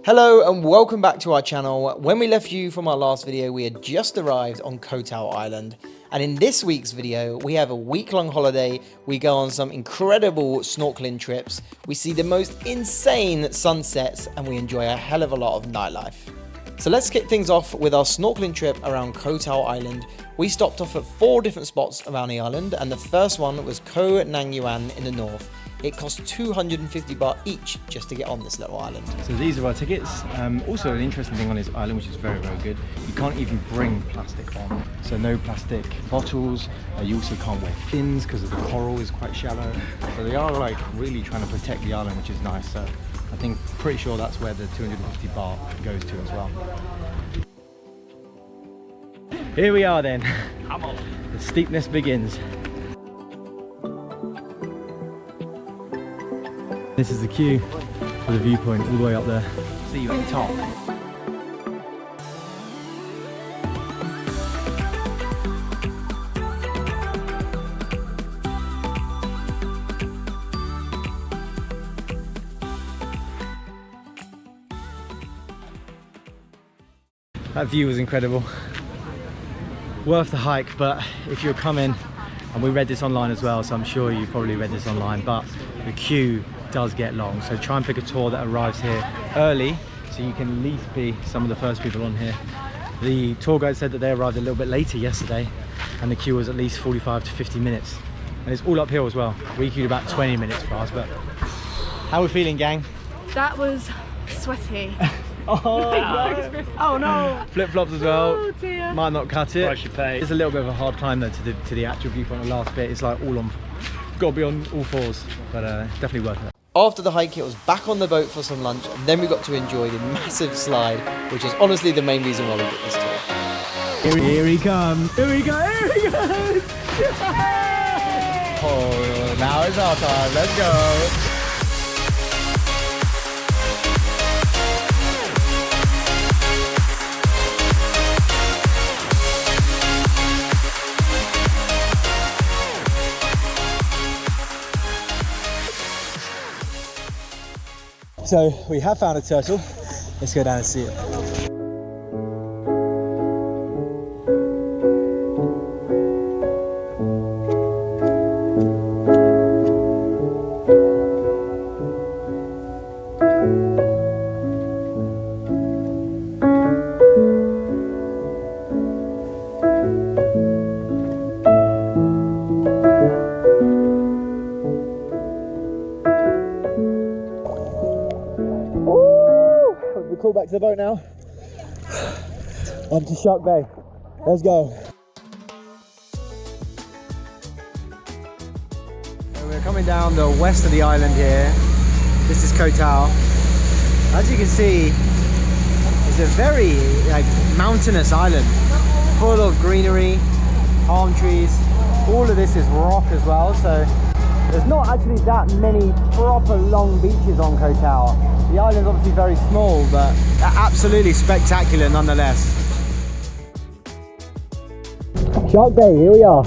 Hello and welcome back to our channel. When we left you from our last video, we had just arrived on Koh Tao Island. And in this week's video, we have a week-long holiday. We go on some incredible snorkeling trips. We see the most insane sunsets and we enjoy a hell of a lot of nightlife. So let's kick things off with our snorkeling trip around Koh Tao Island. We stopped off at 4 different spots around the island, and the first one was Koh Nang Yuan in the north. It costs 250 baht each just to get on this little island. So these are our tickets. Also an interesting thing on this island, which is very, very good, you can't even bring plastic on. So no plastic bottles. You also can't wear fins because the coral is quite shallow. So they are like really trying to protect the island, which is nice. So I think pretty sure that's where the 250 baht goes to as well. Here we are then. Come on. The steepness begins. This is the queue for the viewpoint all the way up there. See you at the top. That view was incredible. Worth the hike, but if you're coming, and we read this online as well, so I'm sure you probably read this online, but the queue does get long, so try and pick a tour that arrives here early so you can at least be some of the first people on here. The tour guide said that they arrived a little bit later yesterday and the queue was at least 45 to 50 minutes, and it's all uphill as well. We queued about 20 minutes for us. But how are we feeling, gang? That was sweaty. Oh no! Oh no! Flip-flops as well. Oh dear. Might not cut it. Price you pay. It's a little bit of a hard climb though to the actual viewpoint. The last bit, it's like all on, got to be on all fours, but definitely worth it. After the hike, it was back on the boat for some lunch, and then we got to enjoy the massive slide, which is honestly the main reason why we did this tour. Here he comes! Here we go! Here he goes! Oh, now it's our time. Let's go! So we have found a turtle. Let's go down and see it. Call back to the boat now. On to Shark Bay. Let's go. So we're coming down the west of the island here. This is Koh Tao. As you can see, it's a very mountainous island, full of greenery, palm trees. All of this is rock as well, so there's not actually that many proper long beaches on Koh Tao. The island's obviously very small, but absolutely spectacular nonetheless. Shark Bay, here we are.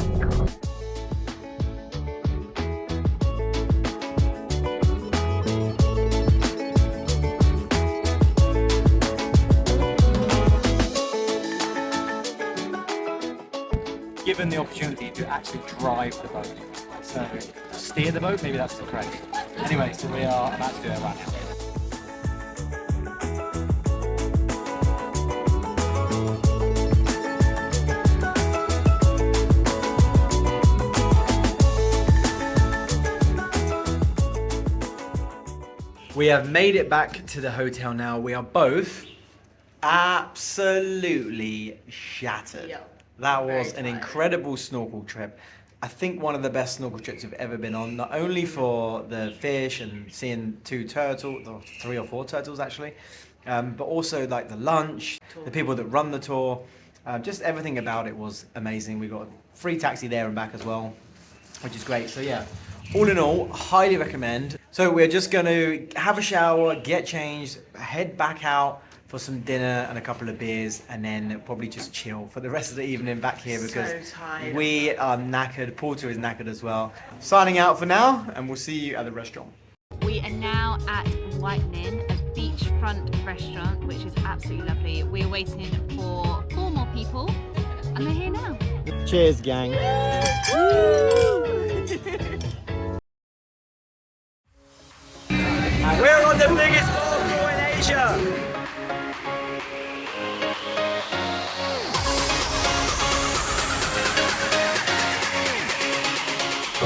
Given the opportunity to actually drive the boat, so steer the boat, maybe that's the correct. Anyway, so we are about to do it right now. We have made it back to the hotel now. We are both absolutely shattered. Yep. That was an incredible snorkel trip. I think one of the best snorkel trips we've ever been on, not only for the fish and seeing 2 turtles, or 3 or 4 turtles actually, but also like the lunch, the people that run the tour, just everything about it was amazing. We got a free taxi there and back as well, which is great. So yeah, all in all, highly recommend. So we're just going to have a shower, get changed, head back out for some dinner and a couple of beers, and then probably just chill for the rest of the evening back here because we are knackered. Porter is knackered as well. Signing out for now, and we'll see you at the restaurant. We are now at Lightning, a beachfront beachfront restaurant, which is absolutely lovely. We're waiting for 4 more people, and they're here now. Cheers, gang. We're on the biggest barbecue in Asia.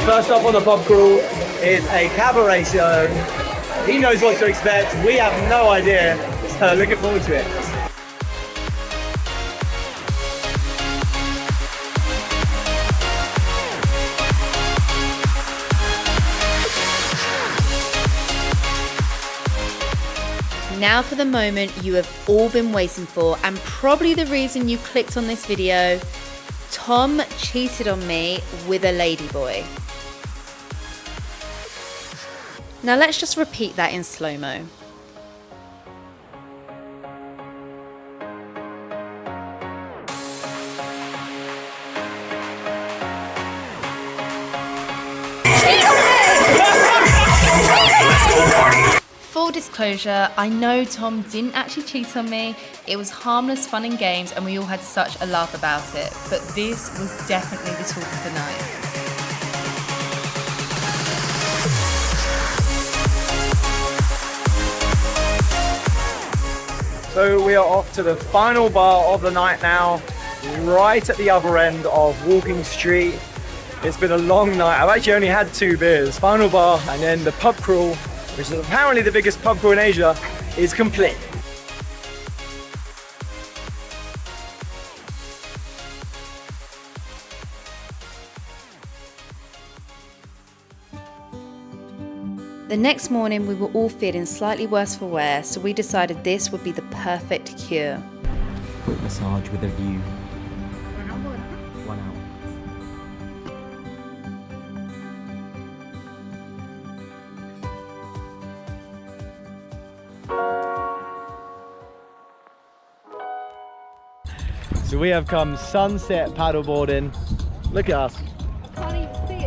First up on the pub crawl is a cabaret show. He knows what to expect. We have no idea. So looking forward to it. Now for the moment you have all been waiting for, and probably the reason you clicked on this video. Tom cheated on me with a ladyboy. Now let's just repeat that in slow-mo. Full disclosure, I know Tom didn't actually cheat on me. It was harmless fun and games and we all had such a laugh about it. But this was definitely the talk of the night. So we are off to the final bar of the night now, right at the other end of Walking Street. It's been a long night. I've actually only had 2 beers. Final bar and then the pub crawl, which is apparently the biggest pub crawl in Asia, is complete. The next morning we were all feeling slightly worse for wear, so we decided this would be the perfect cure. Foot massage with a view. 1 hour. So we have come sunset paddleboarding. Look at us.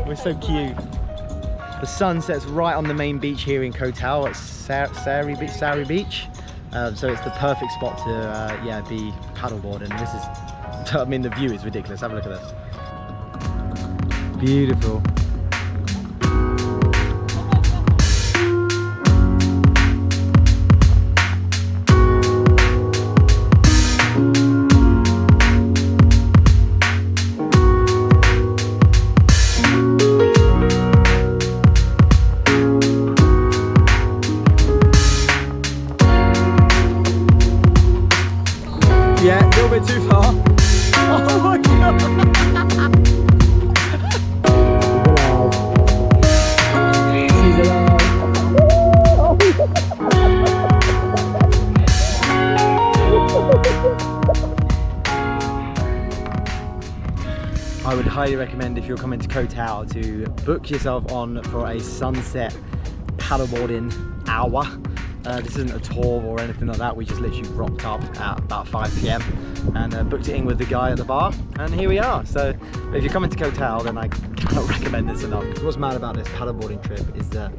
We're so cute. The sun sets right on the main beach here in Koh Tao at Surrey Beach. So it's the perfect spot to be paddleboarding. This is, I mean, the view is ridiculous. Have a look at this. Beautiful. Yeah, a little bit too far. Oh my god! She's alive. I would highly recommend, if you're coming to Koh Tao, to book yourself on for a sunset paddleboarding hour. This isn't a tour or anything like that. We just literally rocked up at about 5 PM and booked it in with the guy at the bar, and here we are. So if you're coming to Koh Tao, then I cannot recommend this enough. Because what's mad about this paddleboarding trip is that,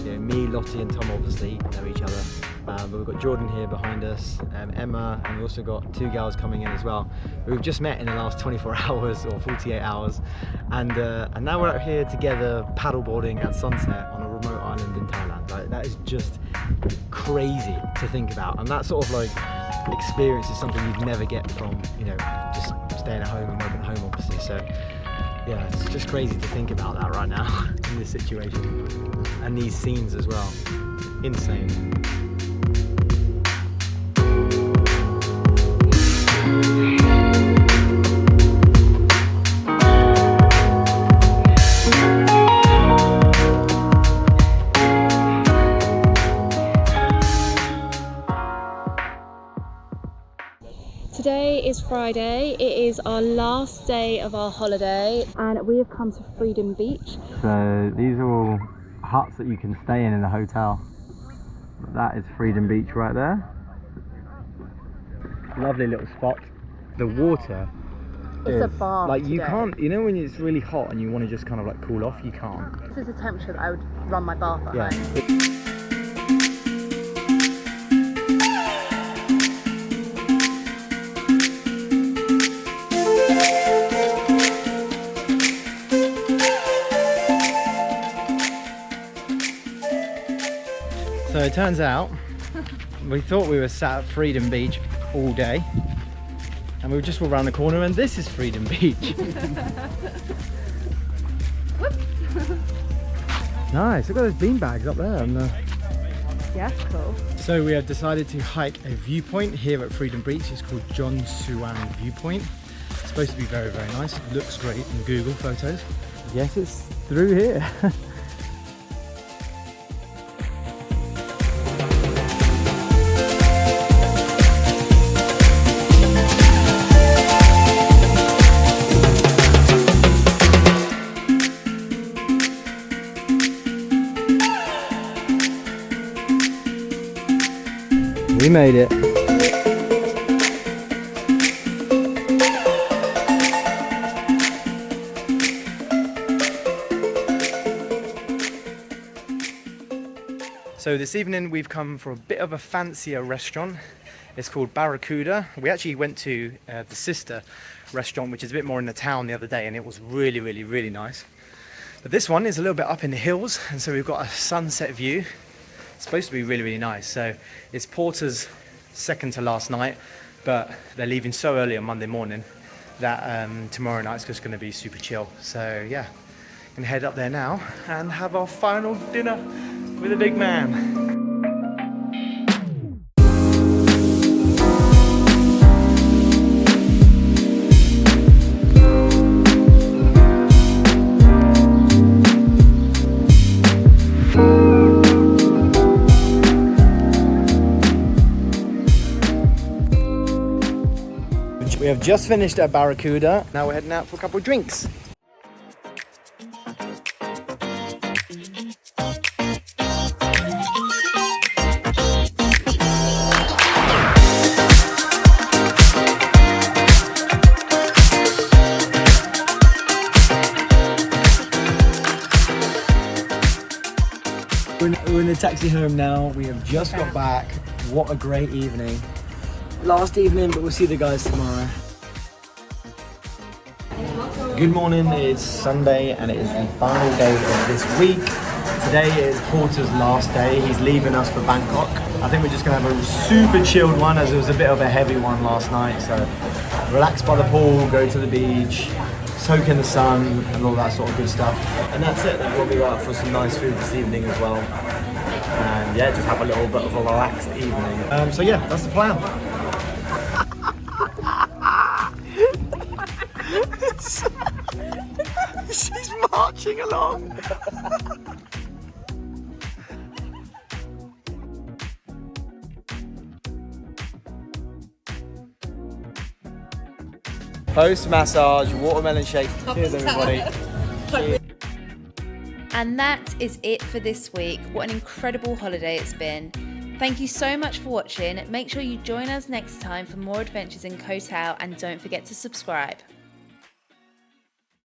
you know, me, Lottie and Tom obviously know each other, but we've got Jordan here behind us, Emma, and we've also got 2 girls coming in as well. We've just met in the last 24 hours or 48 hours, and now we're out here together paddleboarding at sunset on a remote island in Thailand. Like, that is just crazy to think about, and that sort of like experience is something you'd never get from, you know, just staying at home and working at home, obviously. So yeah, it's just crazy to think about that right now in this situation, and these scenes as well. Insane. Today is Friday. It is our last day of our holiday and we have come to Freedom Beach. So these are all huts that you can stay in the hotel. That is Freedom Beach right there. Lovely little spot. The water It's a bath like, you today. can't, you know, when it's really hot and you want to just kind of like cool off, you can't. This is the temperature that I would run my bath at home. turns out we thought we were sat at Freedom Beach all day, and we just walked around the corner and this is Freedom Beach. Nice, look at those beanbags up there. And Yeah, cool. so we have decided to hike a viewpoint here at Freedom Beach. It's called John Suan Viewpoint. It's supposed to be very, very nice. It looks great in Google Photos. Yes, it's through here. We made it. So this evening we've come for a bit of a fancier restaurant. It's called Barracuda. We actually went to the sister restaurant, which is a bit more in the town, the other day, and it was really, really, really nice. But this one is a little bit up in the hills, and so we've got a sunset view. It's supposed to be really, really nice. So it's Porter's second to last night, but they're leaving so early on Monday morning that tomorrow night's just going to be super chill. So yeah, gonna head up there now and have our final dinner with a big man. We have just finished at Barracuda. Now we're heading out for a couple of drinks. We're in the taxi home now. We have just got back. What a great evening. Last evening, but we'll see the guys tomorrow. Good morning, it's Sunday and it is the final day of this week. Today is Porter's last day. He's leaving us for Bangkok. I think we're just gonna have a super chilled one, as it was a bit of a heavy one last night. So relax by the pool, go to the beach, soak in the sun and all that sort of good stuff. And that's it. Then we'll be out for some nice food this evening as well. And yeah, just have a little bit of a relaxed evening. So yeah, that's the plan. She's marching along. Post massage, watermelon shake. Cheers, everybody. Cheers. And that is it for this week. What an incredible holiday it's been. Thank you so much for watching. Make sure you join us next time for more adventures in Koh Tao, and don't forget to subscribe.